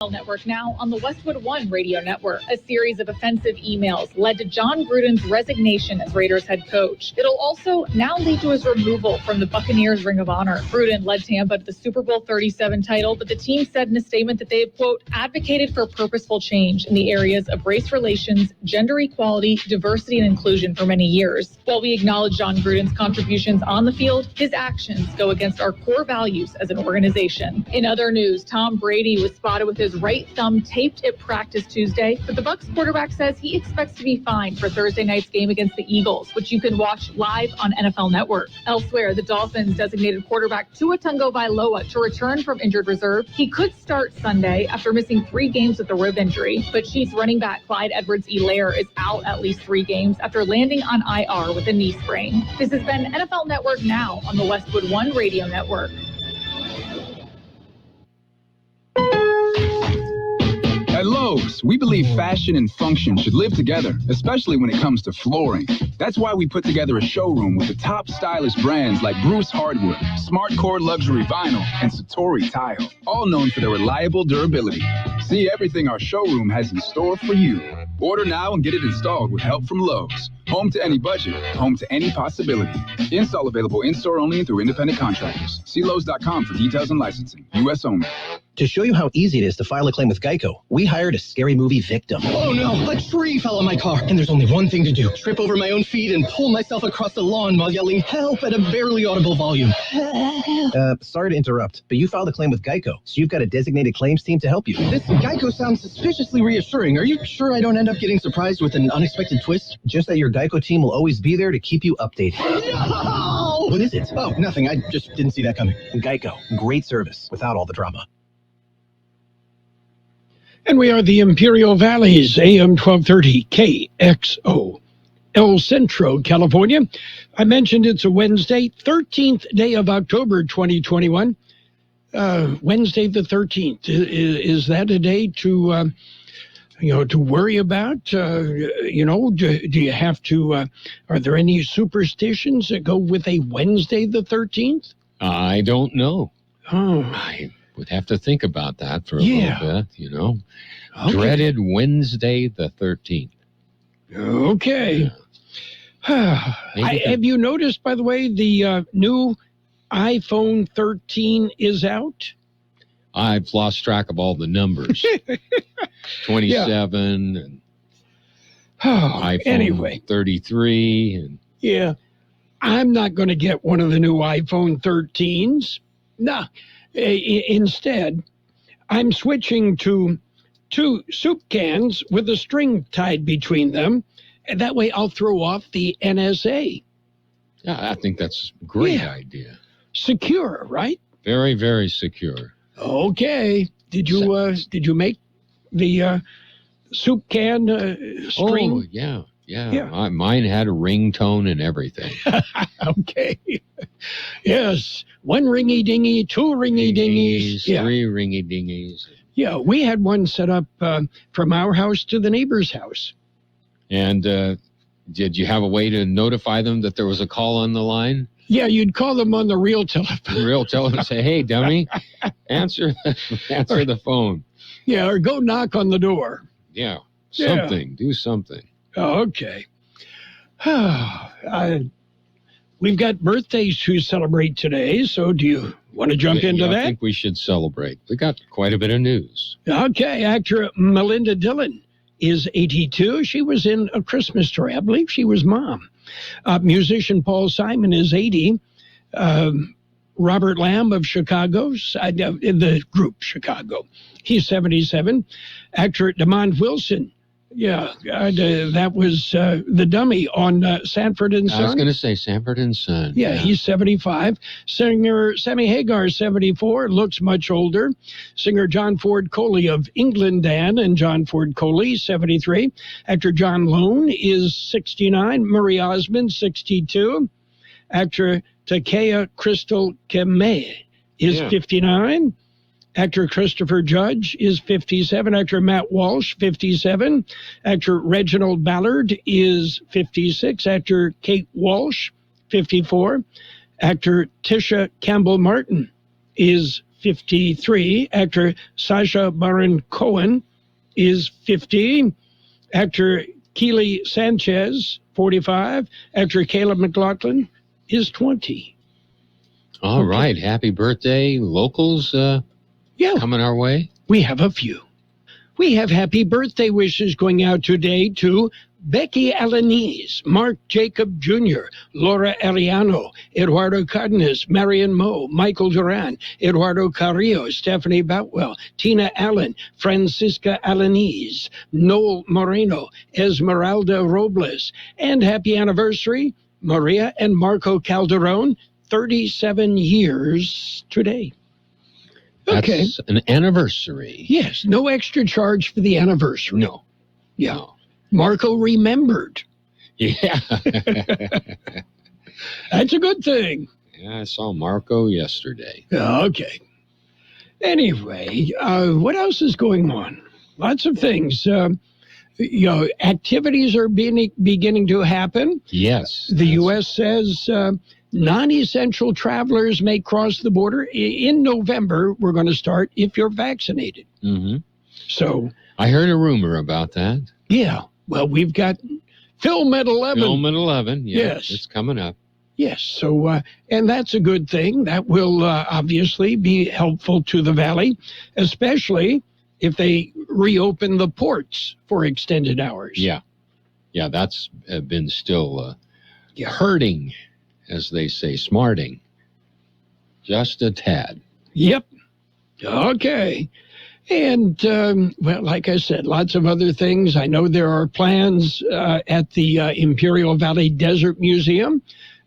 Network now on the Westwood One Radio Network. A series of offensive emails led to John Gruden's resignation as Raiders head coach. It'll also now lead to his removal from the Buccaneers Ring of Honor. Gruden led Tampa to the Super Bowl 37 title, but the team said in a statement that they have, quote, advocated for purposeful change in the areas of race relations, gender equality, diversity, and inclusion for many years. While we acknowledge John Gruden's contributions on the field, his actions go against our core values as an organization. In other news, Tom Brady was spotted with his right thumb taped at practice Tuesday, but the Bucs quarterback says he expects to be fine for Thursday night's game against the Eagles, which you can watch live on NFL Network. Elsewhere, the Dolphins designated quarterback Tua Tagovailoa to return from injured reserve. He could start Sunday after missing 3 games with a rib injury, but Chiefs running back Clyde Edwards-Helaire is out at least 3 games after landing on IR with a knee sprain. This has been NFL Network Now on the Westwood One Radio Network. At Lowe's, we believe fashion and function should live together, especially when it comes to flooring. That's why we put together a showroom with the top stylish brands like Bruce Hardwood, SmartCore Luxury Vinyl, and Satori Tile, all known for their reliable durability. See everything our showroom has in store for you. Order now and get it installed with help from Lowe's. Home to any budget, home to any possibility. Install available in-store only and through independent contractors. See Lowe's.com for details and licensing. U.S. only. To show you how easy it is to file a claim with Geico, we hired a scary movie victim. Oh no, a tree fell on my car, and there's only one thing to do. Trip over my own feet and pull myself across the lawn while yelling help at a barely audible volume. Sorry to interrupt, but you filed a claim with Geico, so you've got a designated claims team to help you. This Geico sounds suspiciously reassuring. Are you sure I don't end up getting surprised with an unexpected twist? Just that your Geico team will always be there to keep you updated. No! What is it? Oh, nothing. I just didn't see that coming. Geico, great service without all the drama. And we are the Imperial Valley's AM 1230 KXO, El Centro, California. I mentioned it's a Wednesday, 13th day of October, 2021. Wednesday the 13th. Is that a day to, to worry about? Do you have to, are there any superstitions that go with a Wednesday the 13th? I don't know. Oh, I would have to think about that for a little bit, Okay. Dreaded Wednesday the 13th. Okay. Have you noticed, by the way, the new iPhone 13 is out? I've lost track of all the numbers. 27 and iPhone 33. And yeah. I'm not going to get one of the new iPhone 13s. No. Instead, I'm switching to 2 soup cans with a string tied between them. And that way I'll throw off the NSA. Yeah, I think that's a great idea. Secure, right? Very, very secure. Okay. Did you make the soup can string? Oh, yeah. Mine had a ringtone and everything. Okay. Yes. 1 ringy-dingy, 2 ringy-dingies. 3 ringy-dingies. Yeah, we had one set up from our house to the neighbor's house. And did you have a way to notify them that there was a call on the line? Yeah, you'd call them on the real telephone. Real telephone, say, hey, dummy, answer the phone. Yeah, or go knock on the door. Yeah, something. Do something. Okay. We've got birthdays to celebrate today, so do you want to jump into that? I think we should celebrate. We got quite a bit of news. Okay, actor Melinda Dillon is 82. She was in A Christmas Story. I believe she was mom. Musician Paul Simon is 80. Robert Lamb of Chicago, in the group Chicago, he's 77. Actor DeMond Wilson, that was the dummy on Sanford and Son. I was going to say Sanford and Son. Yeah, he's 75. Singer Sammy Hagar, 74, looks much older. Singer John Ford Coley of England Dan and John Ford Coley, 73. Actor John Lone is 69. Marie Osmond, 62. Actor Takea Crystal Keme is 59. Actor Christopher Judge is 57. Actor Matt Walsh, 57. Actor Reginald Ballard is 56. Actor Kate Walsh, 54. Actor Tisha Campbell Martin is 53. Actor Sacha Baron Cohen is 50. Actor Keely Sanchez, 45. Actor Caleb McLaughlin is 20. All right. Happy birthday, locals coming our way. We have a few. We have happy birthday wishes going out today to Becky Alanese, Mark Jacob Jr., Laura Ariano, Eduardo Cardenas, Marion Moe, Michael Duran, Eduardo Carrillo, Stephanie Boutwell, Tina Allen, Francisca Alanese, Noel Moreno, Esmeralda Robles, and happy anniversary, Maria and Marco Calderon, 37 years today. Okay. That's an anniversary. Yes, no extra charge for the anniversary. No. Yeah. No. Marco remembered. Yeah. That's a good thing. Yeah, I saw Marco yesterday. Okay. Anyway, what else is going on? Lots of things. Activities are beginning to happen. Yes. The U.S. says non-essential travelers may cross the border. In November, we're going to start if you're vaccinated. Mm-hmm. So I heard a rumor about that. Yeah. Well, we've got Film at 11. Film at 11. Yeah, yes. It's coming up. Yes. So, and that's a good thing. That will obviously be helpful to the Valley, especially if they reopen the ports for extended hours. Yeah. Yeah, that's been still hurting, as they say, smarting. Just a tad. Yep. Okay. And, well, like I said, lots of other things. I know there are plans at the Imperial Valley Desert Museum,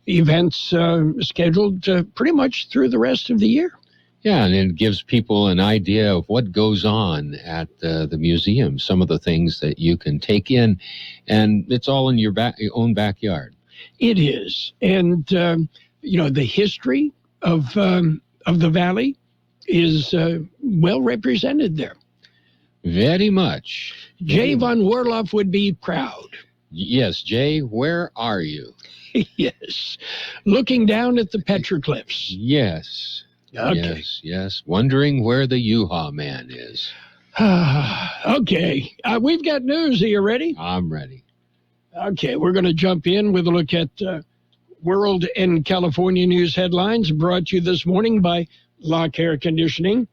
events scheduled pretty much through the rest of the year. Yeah, and it gives people an idea of what goes on at the museum, some of the things that you can take in, and it's all in your own backyard. It is. And, the history of the Valley is well represented there. Very much. Jay von Werloff would be proud. Yes, Jay, where are you? Yes. Looking down at the petroglyphs. Yes. Okay. Yes. Wondering where the U-Haul man is. Okay. We've got news. Are you ready? I'm ready. Okay. We're going to jump in with a look at World and California news headlines brought to you this morning by Lock Air Conditioning.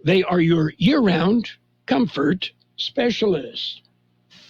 They are your year-round comfort specialists.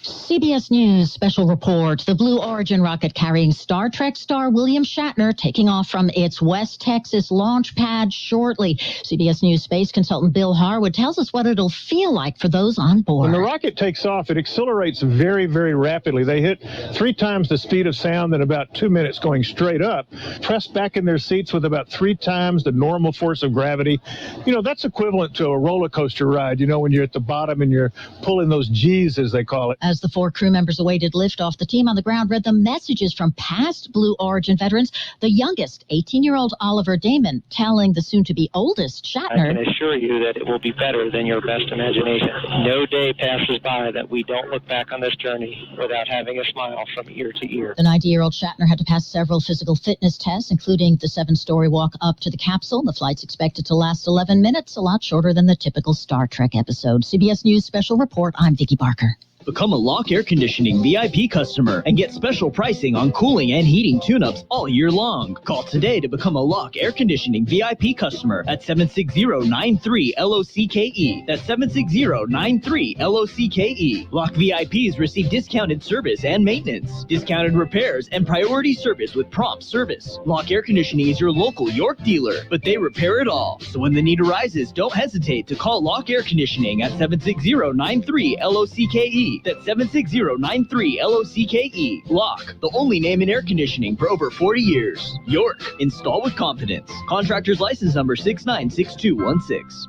CBS News special report. The Blue Origin rocket carrying Star Trek star William Shatner taking off from its West Texas launch pad shortly. CBS News space consultant Bill Harwood tells us what it'll feel like for those on board. When the rocket takes off, it accelerates very, very rapidly. They hit 3 times the speed of sound in about 2 minutes going straight up, pressed back in their seats with about 3 times the normal force of gravity. That's equivalent to a roller coaster ride, when you're at the bottom and you're pulling those G's, as they call it. As the 4 crew members awaited liftoff, the team on the ground read the messages from past Blue Origin veterans. The youngest, 18-year-old Oliver Damon, telling the soon-to-be oldest Shatner, I can assure you that it will be better than your best imagination. No day passes by that we don't look back on this journey without having a smile from ear to ear. The 90-year-old Shatner had to pass several physical fitness tests, including the 7-story walk up to the capsule. The flight's expected to last 11 minutes, a lot shorter than the typical Star Trek episode. CBS News special report. I'm Vicki Barker. Become a Lock Air Conditioning VIP customer and get special pricing on cooling and heating tune-ups all year long. Call today to become a Lock Air Conditioning VIP customer at 760-93-LOCKE. That's 760-93-LOCKE. Lock VIPs receive discounted service and maintenance, discounted repairs, and priority service with prompt service. Lock Air Conditioning is your local York dealer, but they repair it all. So when the need arises, don't hesitate to call Lock Air Conditioning at 760-93-LOCKE. That's 760-93-LOCKE. Lock, the only name in air conditioning for over 40 years. York, install with confidence. Contractor's license number 696216.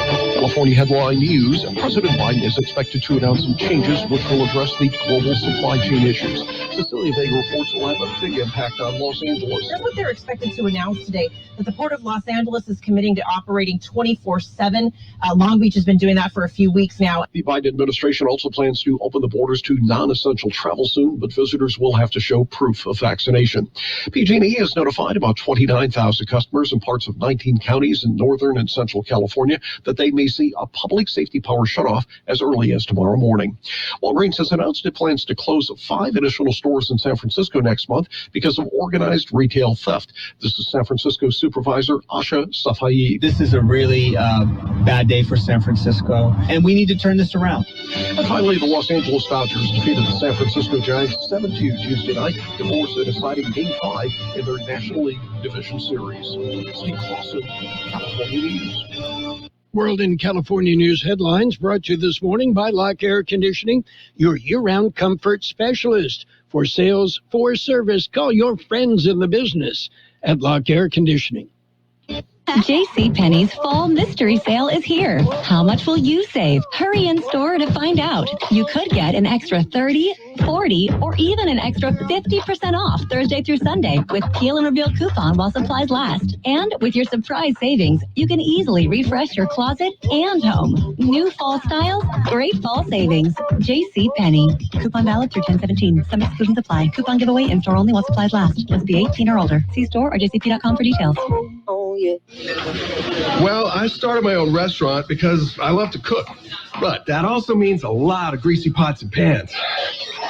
California headline news. President Biden is expected to announce some changes which will address the global supply chain issues. Cecilia Vega reports will have a big impact on Los Angeles. That's what they're expected to announce today, that the Port of Los Angeles is committing to operating 24/7. Long Beach has been doing that for a few weeks now. The Biden administration also plans to open the borders to non-essential travel soon, but visitors will have to show proof of vaccination. PG&E has notified about 29,000 customers in parts of 19 counties in northern and central California that they may see a public safety power shutoff as early as tomorrow morning. Walgreens has announced it plans to close 5 additional stores in San Francisco next month because of organized retail theft. This is San Francisco Supervisor Asha Safai. This is a really bad day for San Francisco, and we need to turn this around. And finally, the Los Angeles Dodgers defeated the San Francisco Giants 7-2 Tuesday night to force a deciding Game 5 in their National League Division Series. Steve Clausen, California News. World in California news headlines brought to you this morning by Lock Air Conditioning, your year-round comfort specialist. For sales, for service, call your friends in the business at Lock Air Conditioning. JCPenney's fall mystery sale is here. How much will you save? Hurry in store to find out. You could get an extra 30, 40, or even an extra 50% off Thursday through Sunday with Peel and Reveal coupon while supplies last. And with your surprise savings, you can easily refresh your closet and home. New fall styles, great fall savings. JCPenney. Coupon valid through 10/17. Some exclusions apply. Coupon giveaway in store only while supplies last. Must be 18 or older. See store or jcp.com for details. Oh, yeah. Well, I started my own restaurant because I love to cook. But that also means a lot of greasy pots and pans.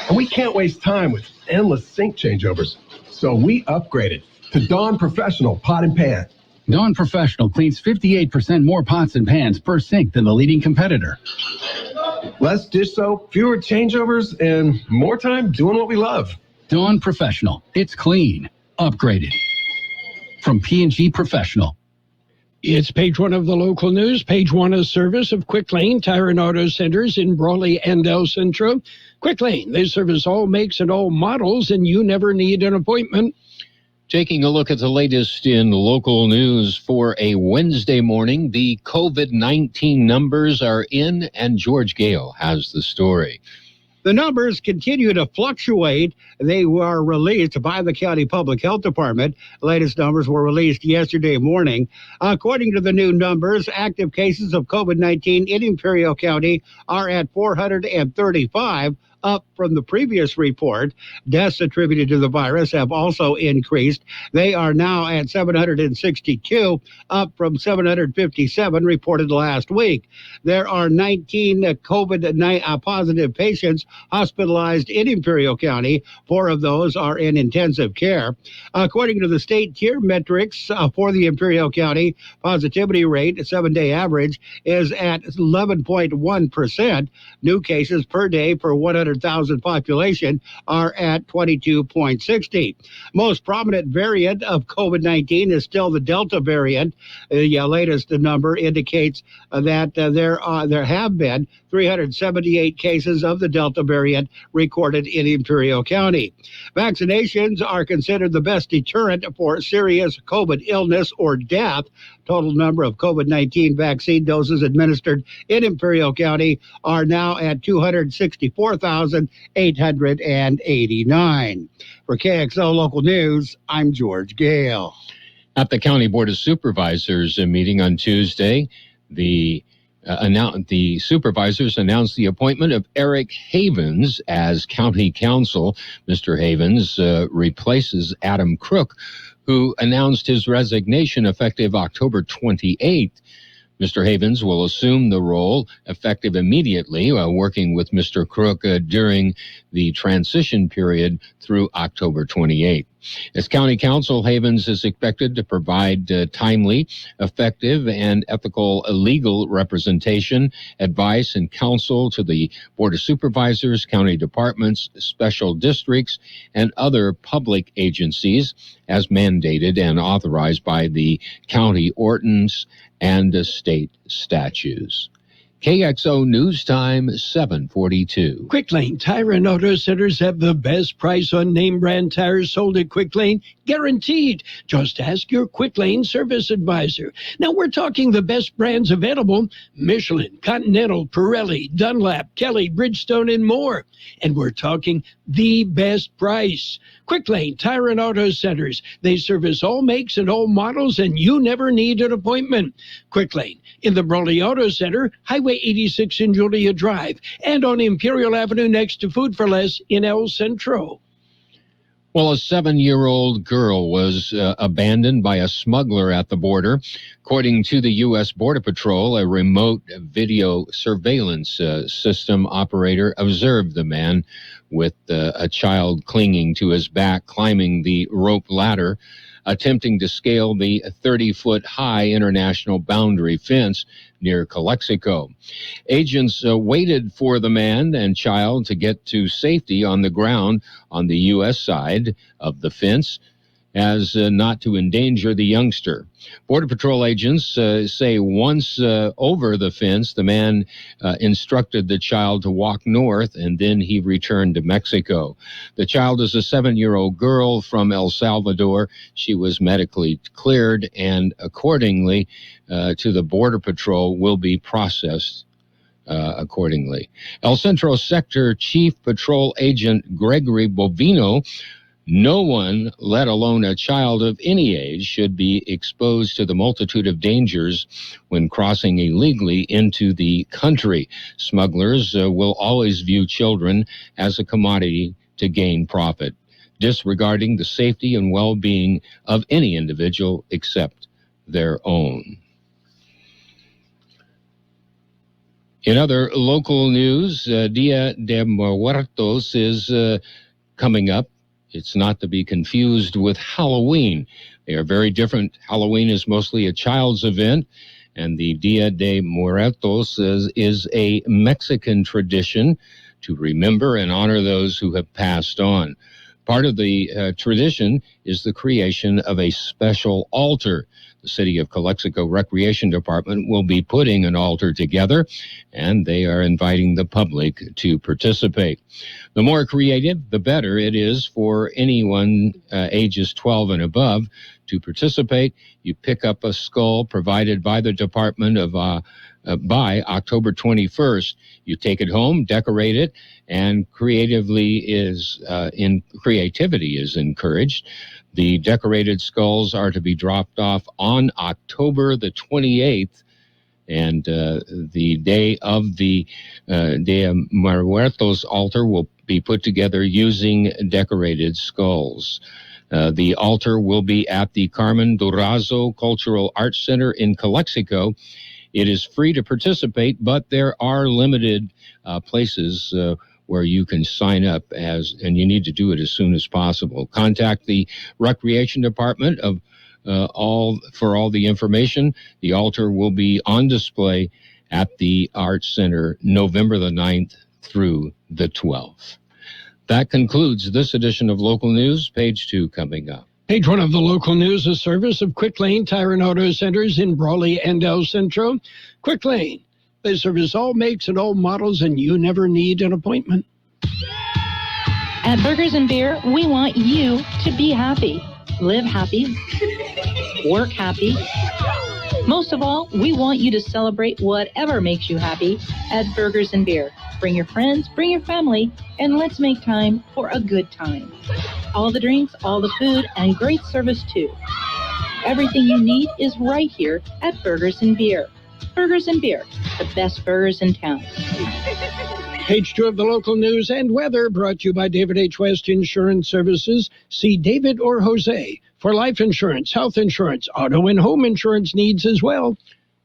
And we can't waste time with endless sink changeovers. So we upgraded to Dawn Professional Pot and Pan. Dawn Professional cleans 58% more pots and pans per sink than the leading competitor. Less dish soap, fewer changeovers, and more time doing what we love. Dawn Professional. It's clean. Upgraded. From P&G Professional. It's page 1 of the local news. Page 1 is service of Quick Lane Tire and Auto Centers in Brawley and El Centro. Quick Lane, they service all makes and all models, and you never need an appointment. Taking a look at the latest in local news for a Wednesday morning, the COVID-19 numbers are in, and George Gale has the story. The numbers continue to fluctuate. They were released by the County Public Health Department. Latest numbers were released yesterday morning. According to the new numbers, active cases of COVID-19 in Imperial County are at 435, up from the previous report. Deaths attributed to the virus have also increased. They are now at 762, up from 757 reported last week. There are 19 COVID-19 positive patients hospitalized in Imperial County. 4 of those are in intensive care. According to the state tier metrics for the Imperial County, positivity rate, 7-day average, is at 11.1%. New cases per day per 100,000 population are at 22.60. Most prominent variant of COVID-19 is still the Delta variant. The latest number indicates that there have been 378 cases of the Delta variant recorded in Imperial County. Vaccinations are considered the best deterrent for serious COVID illness or death. Total number of COVID-19 vaccine doses administered in Imperial County are now at 264,889. For KXO Local News, I'm George Gale. At the County Board of Supervisors meeting on Tuesday, the supervisors announced the appointment of Eric Havens as county counsel. Mr. Havens replaces Adam Crook, who announced his resignation effective October 28th. Mr. Havens will assume the role effective immediately, working with Mr. Crook during the transition period through October 28th. As county counsel, Havens is expected to provide timely, effective, and ethical legal representation, advice, and counsel to the Board of Supervisors, county departments, special districts, and other public agencies as mandated and authorized by the county ordinance and the state statutes. KXO News Time, 7:42. Quick Lane Tire and Auto Centers have the best price on name brand tires sold at Quick Lane, guaranteed. Just ask your Quick Lane service advisor. Now we're talking the best brands available: Michelin, Continental, Pirelli, Dunlap, Kelly, Bridgestone, and more. And we're talking the best price. Quick Lane Tire and Auto Centers. They service all makes and all models, and you never need an appointment. Quick Lane in the Brawley Auto Center, Highway 86 in Julia Drive, and on Imperial Avenue next to Food for Less in El Centro. Well, a 7-year-old girl was abandoned by a smuggler at the border. According to the U.S. Border Patrol, a remote video surveillance system operator observed the man with a child clinging to his back, climbing the rope ladder, attempting to scale the 30-foot-high international boundary fence near Calexico. Agents waited for the man and child to get to safety on the ground on the U.S. side of the fence, as not to endanger the youngster. Border Patrol agents say once over the fence, the man instructed the child to walk north, and then he returned to Mexico. The child is a 7-year-old girl from El Salvador. She was medically cleared, and accordingly to the Border Patrol, will be processed accordingly. El Centro Sector Chief Patrol Agent Gregory Bovino: no one, let alone a child of any age, should be exposed to the multitude of dangers when crossing illegally into the country. Smugglers will always view children as a commodity to gain profit, disregarding the safety and well-being of any individual except their own. In other local news, Dia de Muertos is coming up. It's not to be confused with Halloween. They are very different. Halloween is mostly a child's event, and the Dia de Muertos is a Mexican tradition to remember and honor those who have passed on. Part of the tradition is the creation of a special altar. The City of Calexico Recreation Department will be putting an altar together, and they are inviting the public to participate. The more creative, the better it is for anyone ages 12 and above to participate. You pick up a skull provided by the department by October 21st. You take it home, decorate it, and creativity is encouraged. The decorated skulls are to be dropped off on October the 28th, and the day of the De Muertos altar will be put together using decorated skulls. The altar will be at the Carmen Durazo Cultural Arts Center in Calexico. It is free to participate, but there are limited places where you can sign up and you need to do it as soon as possible. Contact the Recreation Department for all the information. The altar will be on display at the Arts Center November the 9th through the 12th. That concludes this edition of Local News. Page 2 coming up. Page 1 of the local news, a service of Quick Lane Tire and Auto Centers in Brawley and El Centro. Quick Lane. They service all makes and all models, and you never need an appointment. At Burgers and Beer, we want you to be happy, live happy, work happy. Most of all, we want you to celebrate whatever makes you happy at Burgers and Beer. Bring your friends, bring your family, and let's make time for a good time. All the drinks, all the food, and great service too. Everything you need is right here at Burgers and Beer. Burgers and Beer, the best burgers in town. Page 2 of the local news and weather, brought to you by David H. West Insurance Services. See David or Jose for life insurance, health insurance, auto and home insurance needs as well.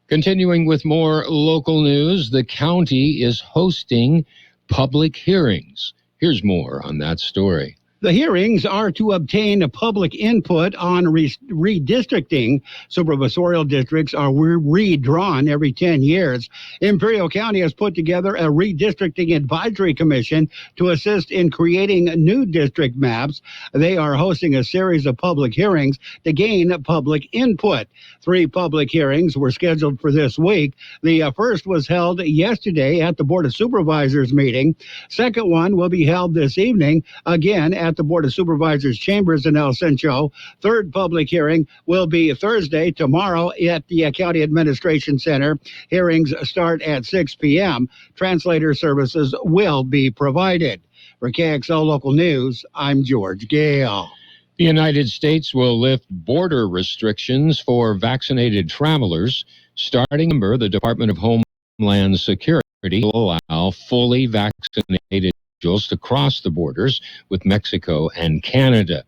Continuing with more local news, the county is hosting public hearings. Here's more on that story. The hearings are to obtain public input on redistricting. Supervisorial districts are redrawn every 10 years. Imperial County has put together a redistricting advisory commission to assist in creating new district maps. They are hosting a series of public hearings to gain public input. 3 public hearings were scheduled for this week. The first was held yesterday at the Board of Supervisors meeting. Second one will be held this evening, again at the Board of Supervisors chambers in El Centro. Third public hearing will be Thursday, tomorrow, at the County Administration Center. Hearings start at 6 p.m. Translator services will be provided. For KXO Local News, I'm George Gale. The United States will lift border restrictions for vaccinated travelers. Starting in November, the Department of Homeland Security will allow fully vaccinated individuals to cross the borders with Mexico and Canada.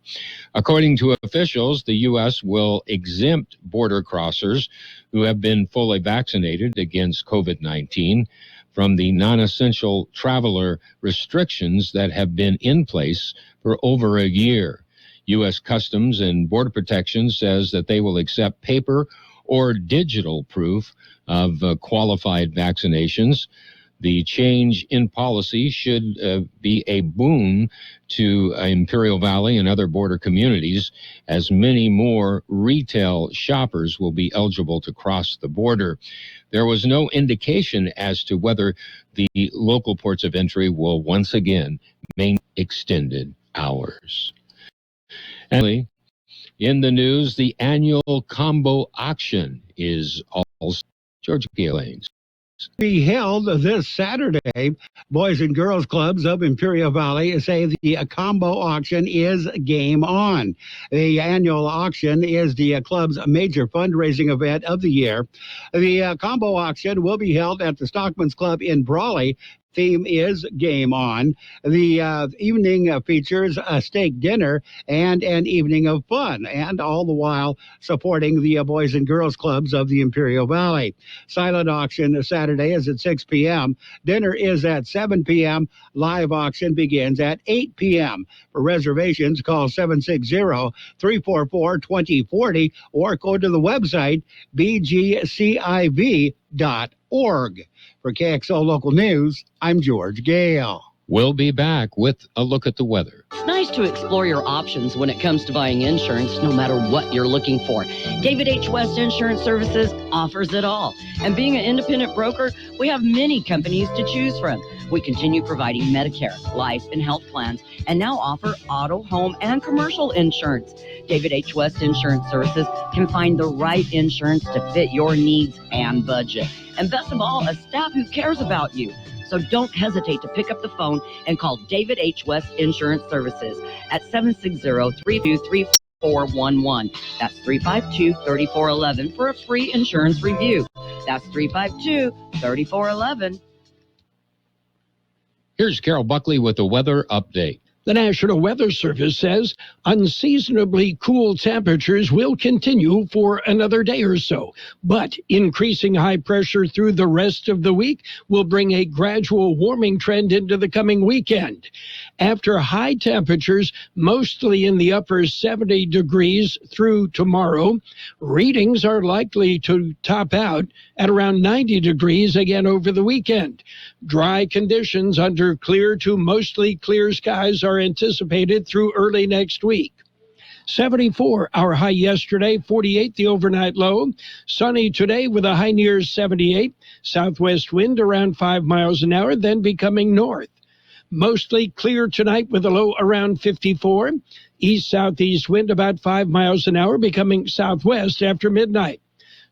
According to officials, the U.S. will exempt border crossers who have been fully vaccinated against COVID-19 from the non-essential traveler restrictions that have been in place for over a year. U.S. Customs and Border Protection says that they will accept paper or digital proof of qualified vaccinations. The change in policy should be a boon to Imperial Valley and other border communities, as many more retail shoppers will be eligible to cross the border. There was no indication as to whether the local ports of entry will once again maintain extended hours. And in the news, the annual combo auction is also George Gaines. Be held this Saturday. Boys and Girls Clubs of Imperial Valley say the combo auction is game on. The annual auction is the club's major fundraising event of the year. The combo auction will be held at the Stockman's Club in Brawley. Theme is game on. The evening features a steak dinner and an evening of fun, and all the while supporting the Boys and Girls Clubs of the Imperial Valley. Silent auction Saturday is at 6 p.m. Dinner is at 7 p.m. Live auction begins at 8 p.m. For reservations, call 760-344-2040 or go to the website bgciv.org. For KXO Local News, I'm George Gale. We'll be back with a look at the weather. It's nice to explore your options when it comes to buying insurance, no matter what you're looking for. David H. West Insurance Services offers it all. And being an independent broker, we have many companies to choose from. We continue providing Medicare, life, and health plans, and now offer auto, home, and commercial insurance. David H. West Insurance Services can find the right insurance to fit your needs and budget. And best of all, a staff who cares about you. So don't hesitate to pick up the phone and call David H. West Insurance Services at 760-323-3411. That's 352-3411 for a free insurance review. That's 352-3411. Here's Carroll Buckley with the weather update. The National Weather Service says unseasonably cool temperatures will continue for another day or so, but increasing high pressure through the rest of the week will bring a gradual warming trend into the coming weekend. After high temperatures, mostly in the upper 70 degrees through tomorrow, readings are likely to top out at around 90 degrees again over the weekend. Dry conditions under clear to mostly clear skies are anticipated through early next week. 74 our high yesterday, 48 the overnight low. Sunny today with a high near 78. Southwest wind around 5 miles an hour, then becoming north. Mostly clear tonight with a low around 54. East-southeast wind about 5 miles an hour, becoming southwest after midnight.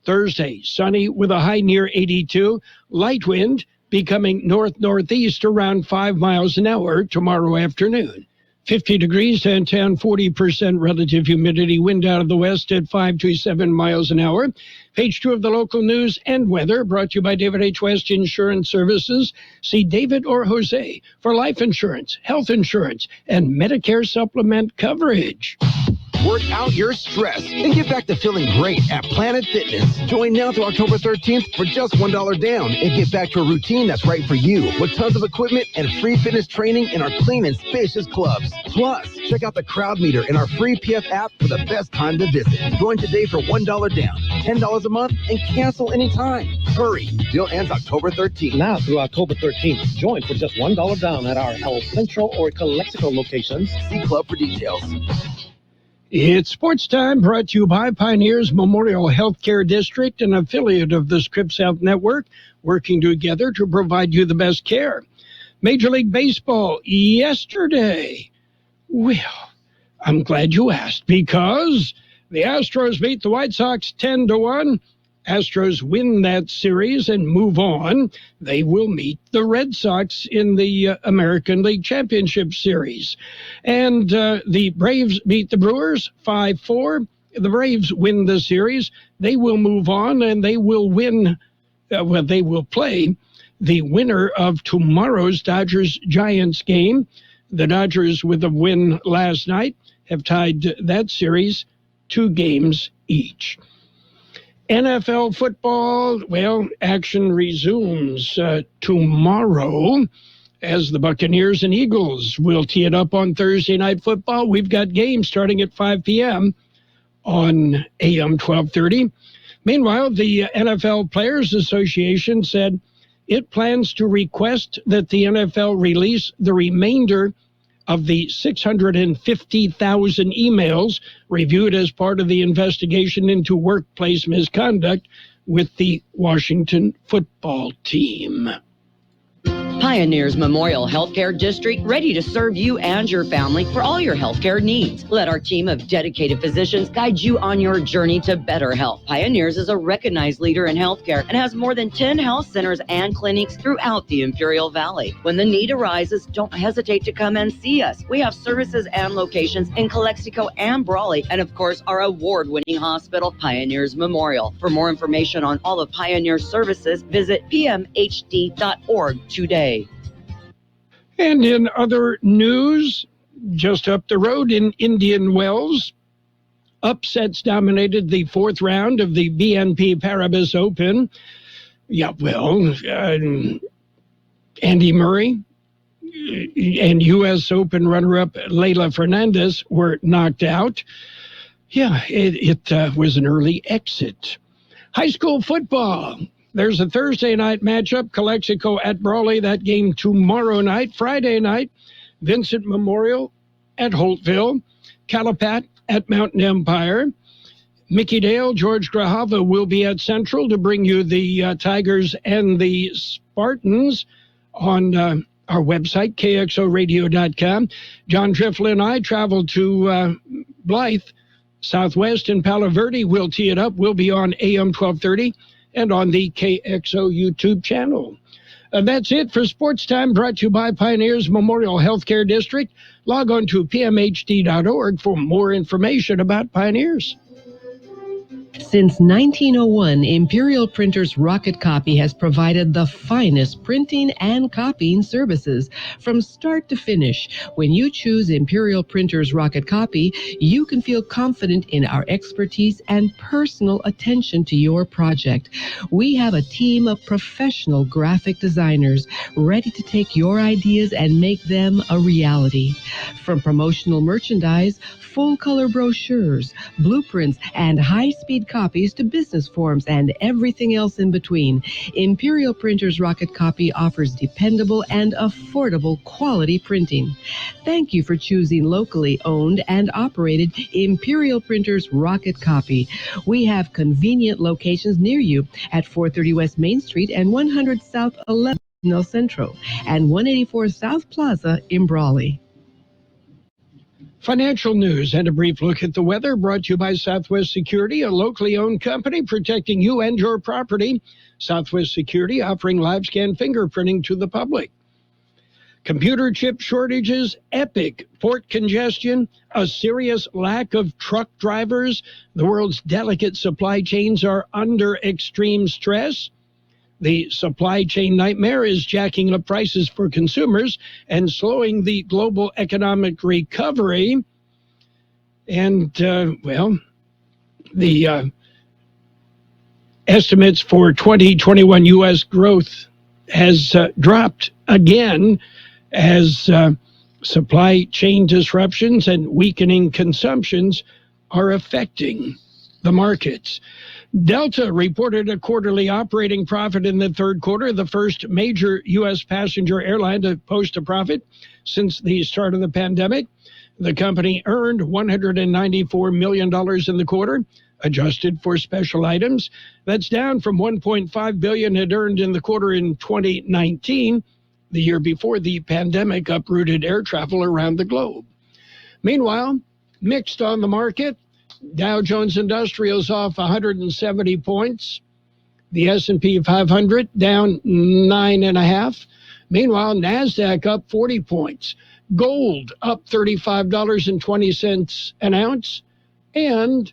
Thursday, sunny with a high near 82. Light wind becoming north-northeast around 5 miles an hour tomorrow afternoon. 50 degrees downtown, 40% relative humidity, wind out of the west at 5 to 7 miles an hour. Page 2 of the local news and weather brought to you by David H. West Insurance Services. See David or Jose for life insurance, health insurance, and Medicare supplement coverage. work out your stress and get back to feeling great at Planet Fitness. Join now through October 13th for just $1 down and get back to a routine that's right for you with tons of equipment and free fitness training in our clean and spacious clubs. Plus, check out the crowd meter in our free PF app for the best time to visit. Join today for $1 down, $10 a month, and cancel anytime. Hurry. Deal ends October 13th. Now through October 13th, join for just $1 down at our El Centro or Calexico locations. See club for details. It's Sports Time, brought to you by Pioneers Memorial Healthcare District, an affiliate of the Scripps Health Network, working together to provide you the best care. Major League Baseball yesterday. Well, I'm glad you asked, because the Astros beat the White Sox 10-1. Astros win that series and move on. They will meet the Red Sox in the American League Championship Series. And the Braves beat the Brewers 5-4. The Braves win the series. They will move on, and they will win. They will play the winner of tomorrow's Dodgers-Giants game. The Dodgers, with a win last night, have tied that series 2 games each. NFL football, well, action resumes tomorrow as the Buccaneers and Eagles will tee it up on Thursday Night Football. We've got games starting at 5 p.m. on AM 1230. Meanwhile, the NFL Players Association said it plans to request that the NFL release the remainder of the 650,000 emails reviewed as part of the investigation into workplace misconduct with the Washington football team. Pioneers Memorial Healthcare District, ready to serve you and your family for all your healthcare needs. Let our team of dedicated physicians guide you on your journey to better health. Pioneers is a recognized leader in healthcare and has more than 10 health centers and clinics throughout the Imperial Valley. When the need arises, don't hesitate to come and see us. We have services and locations in Calexico and Brawley, and of course, our award-winning hospital, Pioneers Memorial. For more information on all of Pioneers services, visit pmhd.org today. And in other news, just up the road in Indian Wells, upsets dominated the 4th round of the BNP Paribas Open. Andy Murray and U.S. Open runner-up Leylah Fernandez were knocked out. It was an early exit. High school football. There's a Thursday night matchup, Calexico at Brawley. That game tomorrow night. Friday night, Vincent Memorial at Holtville, Calapat at Mountain Empire. Mickey Dale, George Grahava will be at Central to bring you the Tigers and the Spartans on our website, kxoradio.com. John Triffle and I travel to Blythe, Southwest, and Palo Verde. We'll tee it up. We'll be on AM 1230. And on the KXO YouTube channel. That's it for Sports Time, brought to you by Pioneers Memorial Healthcare District. Log on to pmhd.org for more information about Pioneers. Since 1901, Imperial Printers Rocket Copy has provided the finest printing and copying services from start to finish. When you choose Imperial Printers Rocket Copy, you can feel confident in our expertise and personal attention to your project. We have a team of professional graphic designers ready to take your ideas and make them a reality. From promotional merchandise, full-color brochures, blueprints, and high-speed copies to business forms and everything else in between, Imperial Printers Rocket Copy offers dependable and affordable quality printing. Thank you for choosing locally owned and operated Imperial Printers Rocket Copy. We have convenient locations near you at 430 West Main Street and 100 South 11 El Centro and 184 South Plaza in Brawley. Financial news and a brief look at the weather, brought to you by Southwest Security, a locally owned company protecting you and your property. Southwest Security offering live scan fingerprinting to the public. Computer chip shortages, epic port congestion, a serious lack of truck drivers. The world's delicate supply chains are under extreme stress. The supply chain nightmare is jacking up prices for consumers and slowing the global economic recovery. And, the estimates for 2021 U.S. growth has dropped again as supply chain disruptions and weakening consumptions are affecting the markets. Delta reported a quarterly operating profit in the third quarter, the first major U.S. passenger airline to post a profit since the start of the pandemic. The company earned $194 million in the quarter, adjusted for special items. That's down from $1.5 billion it earned in the quarter in 2019, the year before the pandemic uprooted air travel around the globe. Meanwhile, mixed on the market. Dow Jones Industrials off 170 points. The S&P 500 down 9.5. Meanwhile, NASDAQ up 40 points. Gold up $35.20 an ounce. And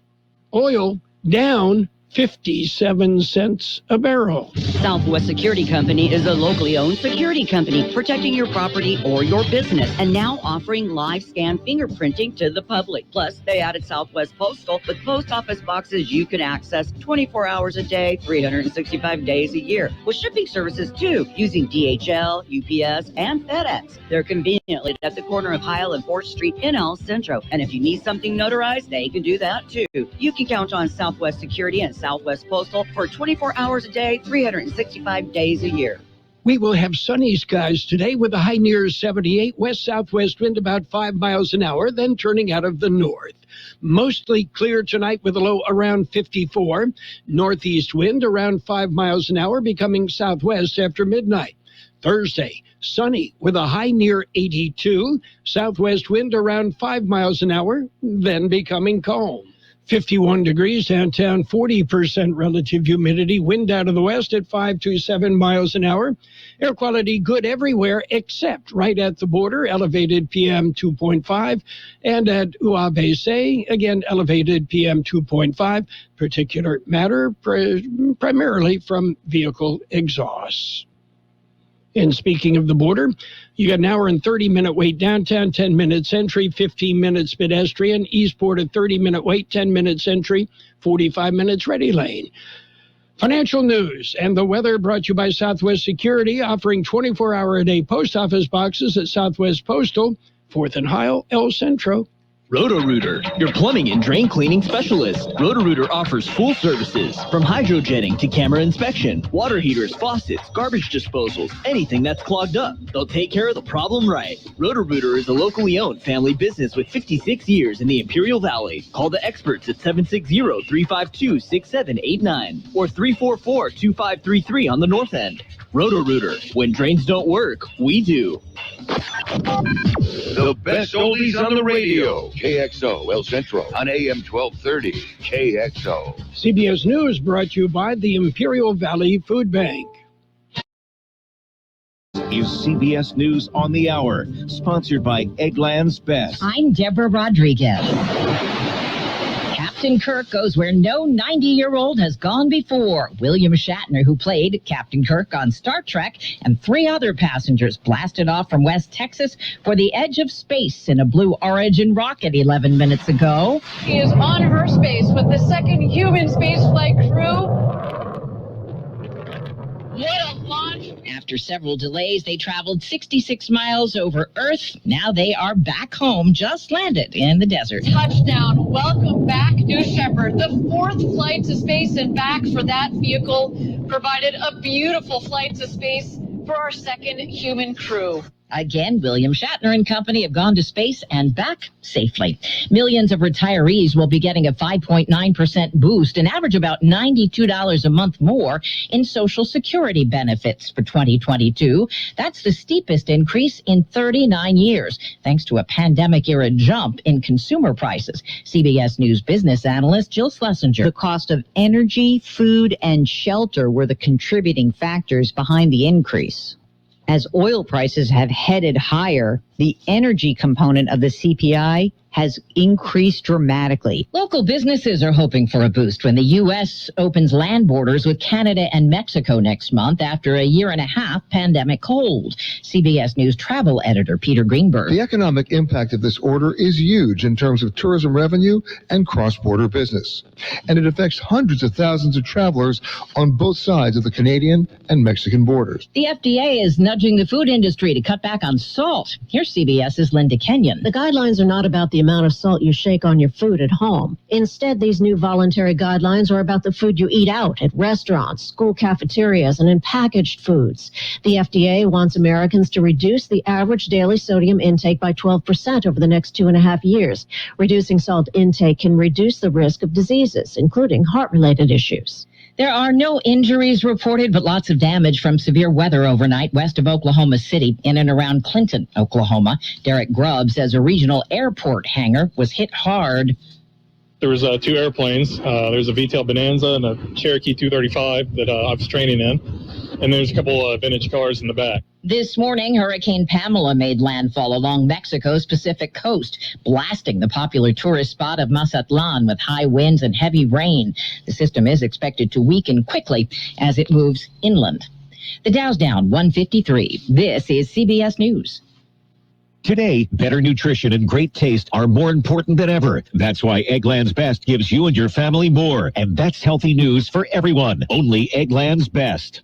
oil down 57 cents a barrel. Southwest Security Company is a locally owned security company protecting your property or your business, and now offering live scan fingerprinting to the public. Plus, they added Southwest Postal with post office boxes you can access 24 hours a day, 365 days a year, with shipping services too, using DHL, UPS, and FedEx. They're conveniently at the corner of Heil and 4th Street in El Centro, and if you need something notarized, they can do that too. You can count on Southwest Security and Southwest Postal for 24 hours a day, 365 days a year. We will have sunny skies today with a high near 78, west-southwest wind about 5 miles an hour, then turning out of the north. Mostly clear tonight with a low around 54. Northeast wind around 5 miles an hour, becoming southwest after midnight. Thursday, sunny with a high near 82. Southwest wind around 5 miles an hour, then becoming calm. 51 degrees downtown, 40% relative humidity, wind out of the west at 5 to 7 miles an hour. Air quality good everywhere except right at the border, elevated PM 2.5. And at Uabe, again, elevated PM 2.5. Particulate matter primarily from vehicle exhausts. And speaking of the border, you got an hour and 30-minute wait downtown, 10 minutes entry, 15 minutes pedestrian. Eastport, a 30-minute wait, 10 minutes entry, 45 minutes ready lane. Financial news and the weather brought to you by Southwest Security, offering 24-hour-a-day post office boxes at Southwest Postal, 4th and Heil, El Centro. Roto-Rooter, your plumbing and drain cleaning specialist. Roto-Rooter offers full services, from hydrojetting to camera inspection, water heaters, faucets, garbage disposals, anything that's clogged up. They'll take care of the problem right. Roto-Rooter is a locally owned family business with 56 years in the Imperial Valley. Call the experts at 760-352-6789 or 344-2533 on the north end. Roto-Rooter, when drains don't work, we do. The best oldies on the radio. KXO El Centro on AM 1230. KXO. CBS News brought to you by the Imperial Valley Food Bank. Is CBS News on the Hour, sponsored by Eggland's Best. I'm Deborah Rodriguez. Captain Kirk goes where no 90-year-old has gone before. William Shatner, who played Captain Kirk on Star Trek, and 3 other passengers blasted off from West Texas for the edge of space in a Blue Origin rocket 11 minutes ago. She is on her space with the second human spaceflight crew. What a launch! After several delays, they traveled 66 miles over Earth. Now they are back home, just landed in the desert. Touchdown. Welcome back, New Shepard. The 4th flight to space and back for that vehicle provided a beautiful flight to space for our second human crew. Again, William Shatner and company have gone to space and back safely. Millions of retirees will be getting a 5.9% boost, an average about $92 a month more in Social Security benefits for 2022. That's the steepest increase in 39 years, thanks to a pandemic-era jump in consumer prices. CBS News business analyst Jill Schlesinger. The cost of energy, food, and shelter were the contributing factors behind the increase. As oil prices have headed higher, the energy component of the CPI has increased dramatically. Local businesses are hoping for a boost when the U.S. opens land borders with Canada and Mexico next month after a year-and-a-half pandemic hold. CBS News travel editor Peter Greenberg. The economic impact of this order is huge in terms of tourism revenue and cross-border business. And it affects hundreds of thousands of travelers on both sides of the Canadian and Mexican borders. The FDA is nudging the food industry to cut back on salt. Here's CBS's Linda Kenyon. The guidelines are not about the amount of salt you shake on your food at home. Instead, these new voluntary guidelines are about the food you eat out at restaurants, school cafeterias, and in packaged foods. The FDA wants Americans to reduce the average daily sodium intake by 12% over the next 2.5 years. Reducing salt intake can reduce the risk of diseases, including heart-related issues. There are no injuries reported, but lots of damage from severe weather overnight west of Oklahoma City, in and around Clinton, Oklahoma. Derek Grubb says a regional airport hangar was hit hard. There was 2 airplanes. There's a VTOL Bonanza and a Cherokee 235 that I was training in. And there's a couple of vintage cars in the back. This morning, Hurricane Pamela made landfall along Mexico's Pacific coast, blasting the popular tourist spot of Mazatlan with high winds and heavy rain. The system is expected to weaken quickly as it moves inland. The Dow's down 153. This is CBS News. Today, better nutrition and great taste are more important than ever. That's why Eggland's Best gives you and your family more. And that's healthy news for everyone. Only Eggland's Best.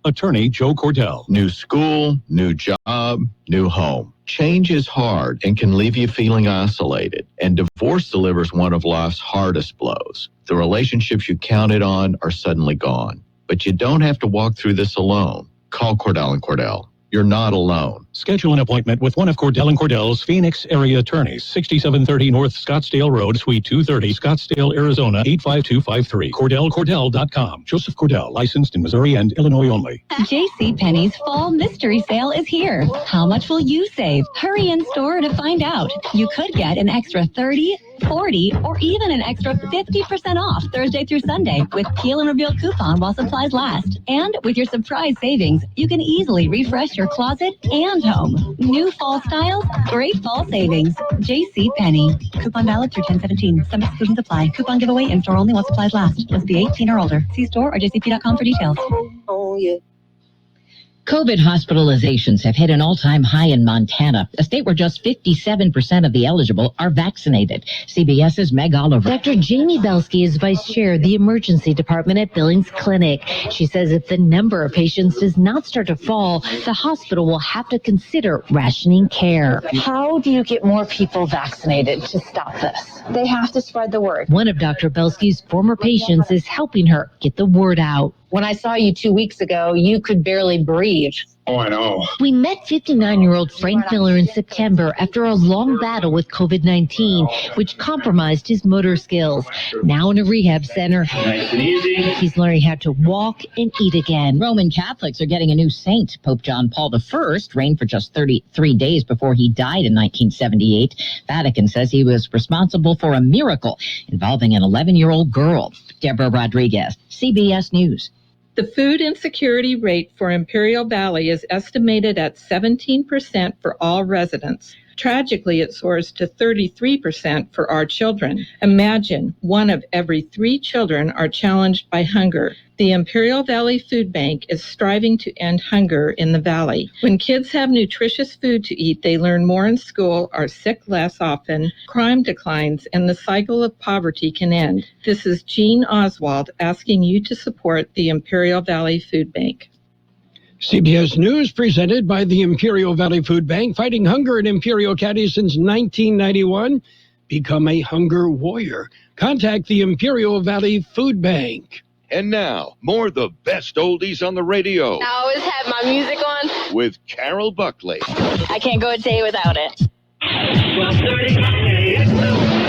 Attorney Joe Cordell. New school, new job, new home. Change is hard and can leave you feeling isolated. And divorce delivers one of life's hardest blows. The relationships you counted on are suddenly gone. But you don't have to walk through this alone. Call Cordell & Cordell. You're not alone. Schedule an appointment with one of Cordell & Cordell's Phoenix area attorneys. 6730 North Scottsdale Road, Suite 230, Scottsdale, Arizona, 85253. CordellCordell.com. Joseph Cordell, licensed in Missouri and Illinois only. JCPenney's fall mystery sale is here. How much will you save? Hurry in store to find out. You could get an extra 30, 40, or even an extra 50% off Thursday through Sunday with Peel and Reveal coupon while supplies last. And with your surprise savings, you can easily refresh your closet and home. New fall styles, great fall savings. JCPenney. Coupon valid through 10/17. Some exclusions apply. Coupon giveaway in store only while supplies last. Must be 18 or older. See store or jcp.com for details. Oh, yeah. COVID hospitalizations have hit an all-time high in Montana, a state where just 57% of the eligible are vaccinated. CBS's Meg Oliver. Dr. Jamie Belsky is vice chair of the emergency department at Billings Clinic. She says if the number of patients does not start to fall, the hospital will have to consider rationing care. How do you get more people vaccinated to stop this? They have to spread the word. One of Dr. Belsky's former patients is helping her get the word out. When I saw you 2 weeks ago, you could barely breathe. Oh, I know. We met 59-year-old Frank Miller in September after a long battle with COVID-19, which compromised his motor skills. Now in a rehab center, nice and easy. He's learning how to walk and eat again. Roman Catholics are getting a new saint. Pope John Paul I reigned for just 33 days before he died in 1978. Vatican says he was responsible for a miracle involving an 11-year-old girl. Deborah Rodriguez, CBS News. The food insecurity rate for Imperial Valley is estimated at 17% for all residents. Tragically, it soars to 33% for our children. Imagine 1 of every 3 children are challenged by hunger. The Imperial Valley Food Bank is striving to end hunger in the valley. When kids have nutritious food to eat, they learn more in school, are sick less often, crime declines, and the cycle of poverty can end. This is Jean Oswald asking you to support the Imperial Valley Food Bank. CBS News presented by the Imperial Valley Food Bank, fighting hunger in Imperial County since 1991. Become a hunger warrior. Contact the Imperial Valley Food Bank. And now, more of the best oldies on the radio. I always have my music on. With Carroll Buckley. I can't go a day without it. 12:30 a.m.